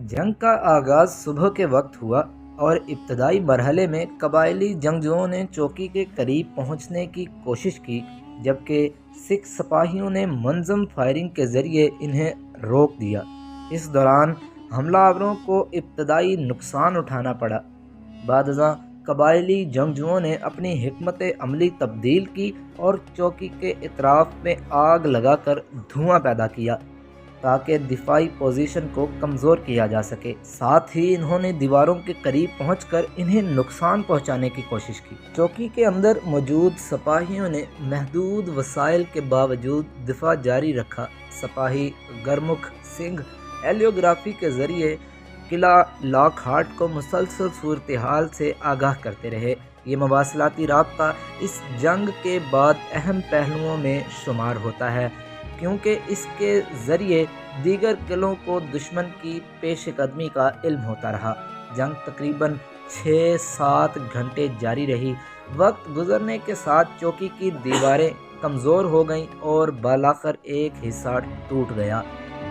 जंग का आगाज़ सुबह के वक्त हुआ और इब्तदाई मरहले में कबायली जंगजुओं ने चौकी के करीब पहुंचने की कोशिश की, जबकि सिख सिपाहियों ने मंजम फायरिंग के ज़रिए इन्हें रोक दिया। इस दौरान हमलावरों को इब्तदाई नुकसान उठाना पड़ा। बादशाह कबायली जंगजुओं ने अपनी हिकमत अमली तब्दील की और चौकी के इतराफ़ में आग लगाकर धुआं पैदा किया ताकि दिफाई पोजीशन को कमज़ोर किया जा सके। साथ ही इन्होंने दीवारों के करीब पहुंचकर इन्हें नुकसान पहुंचाने की कोशिश की। चौकी के अंदर मौजूद सिपाहियों ने महदूद वसाइल के बावजूद दिफा जारी रखा। सिपाही गरमुख सिंह एलियोग्राफी के ज़रिए किला लॉकहार्ट को मुसलसल सूरत हाल से आगाह करते रहे। ये मवासलाती राब्ता इस जंग के बाद अहम पहलुओं में शुमार होता है, क्योंकि इसके ज़रिए दीगर किलों को दुश्मन की पेशकदमी का इल्म होता रहा। जंग तकरीबन 6-7 घंटे जारी रही। वक्त गुजरने के साथ चौकी की दीवारें कमज़ोर हो गईं और बालाखर एक हिस्सा टूट गया,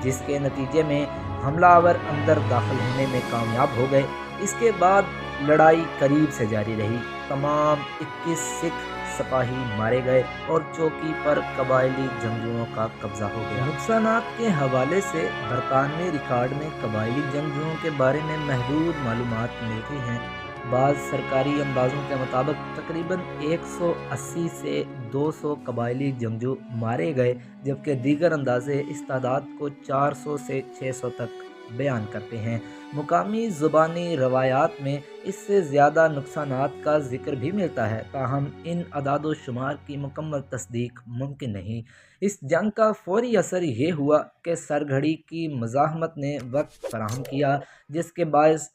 जिसके नतीजे में हमलावर अंदर दाखिल होने में कामयाब हो गए। इसके बाद लड़ाई करीब से जारी रही। तमाम 21 सिख सिपाही मारे गए और चौकी पर कबायली जंगजुओं का कब्जा हो गया। नुकसानात के हवाले से बरतानवी रिकॉर्ड में कबायली जंगजुओं के बारे में महदूद मालूमात मिलती हैं। बाज़ सरकारी अंदाज़ों के मुताबिक तकरीबन 180 से 200 कबायली जंगजू मारे गए, जबकि दीगर अंदाज़े इस तादाद को 400 से 600 तक बयान करते हैं। मुकामी ज़ुबानी रवायात में इससे ज़्यादा नुकसानात का जिक्र भी मिलता है, ताहम इन अदाद व शुमार की मुकम्मल तस्दीक मुमकिन नहीं। इस जंग का फौरी असर ये हुआ कि सरघड़ी की मज़ाहमत ने वक्त फराहम किया, जिसके बायस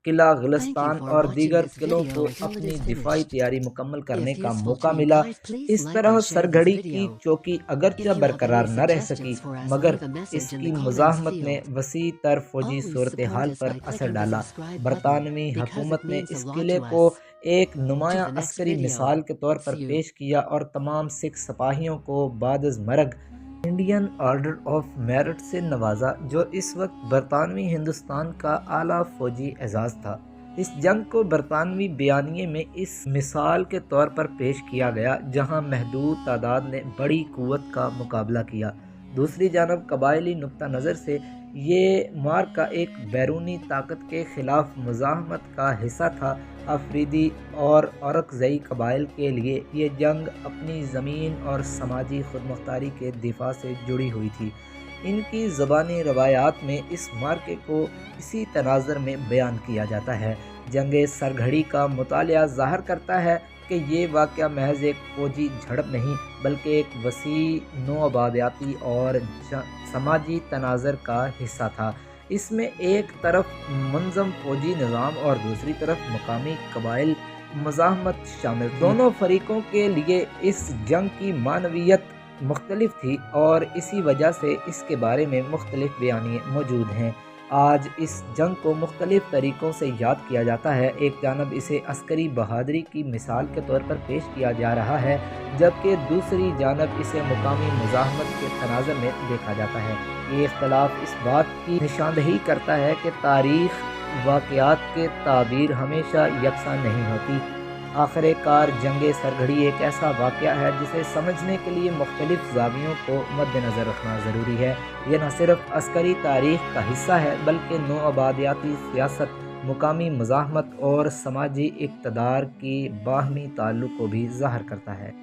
किला गुलिस्तान और दीगर किलों को अपनी दिफाई तैयारी मुकम्मल करने का मौका मिला। इस तरह सरघड़ी की चौकी अगरचे बरकरार न रह सकी, मगर इसकी मुज़ाहमत ने वसी तर फौजी सूरत हाल पर असर डाला। बरतानवी हुकूमत ने इस किले को एक नुमायाँ अस्करी मिसाल के तौर पर पेश किया और तमाम सिख सिपाहियों को बादज़ मरग इंडियन ऑर्डर ऑफ मेरिट से नवाजा, जो इस वक्त बरतानवी हिंदुस्तान का आला फौजी एजाज़ था। इस जंग को बरतानवी बयानिए में इस मिसाल के तौर पर पेश किया गया, जहां महदूद तादाद ने बड़ी कुव्वत का मुकाबला किया। दूसरी जानब कबायली नुक्ता नज़र से ये मार्का एक बैरूनी ताकत के ख़िलाफ़ मुज़ाहमत का हिस्सा था। अफरीदी और औरकज़ई कबाइल के लिए ये जंग अपनी ज़मीन और समाजी खुदमुख्तारी के दिफा से जुड़ी हुई थी। इनकी ज़बानी रवायात में इस मार्के को इसी तनाज़र में बयान किया जाता है। जंग सरघड़ी का मुतालिया ज़ाहिर करता है कि ये वाक़या महज एक फ़ौजी झड़प नहीं, बल्कि एक वसी नौआबादियाती और समाजी तनाज़र का हिस्सा था। इसमें एक तरफ मुनज़्ज़म फ़ौजी निज़ाम और दूसरी तरफ मकामी कबाइल मज़ाहमत शामिल। दोनों फरीकों के लिए इस जंग की मानवियत मुख्तलिफ थी और इसी वजह से इसके बारे में मुख्तलिफ बयानिए मौजूद हैं। आज इस जंग को मुख्तलिफ तरीक़ों से याद किया जाता है। एक जानब इसे अस्करी बहादुरी की मिसाल के तौर पर पेश किया जा रहा है, जबकि दूसरी जानब इसे मुकामी मुज़ाहमत के तनाज़र में देखा जाता है। ये इख्तलाफ इस बात की निशानदही करता है कि तारीख़ वाक़यात के ताबीर हमेशा यकसा नहीं होती। आखिरकार जंग सरघड़ी एक ऐसा वाक़या है जिसे समझने के लिए मुख्तलिफ ज़ावियों को मद्देनज़र रखना ज़रूरी है। यह न सिर्फ अस्करी तारीख़ का हिस्सा है, बल्कि नौआबादियाती सियासत, मुकामी मज़ाहमत और समाजी इक़्तिदार की बाहमी ताल्लुक़ को भी ज़ाहिर करता है।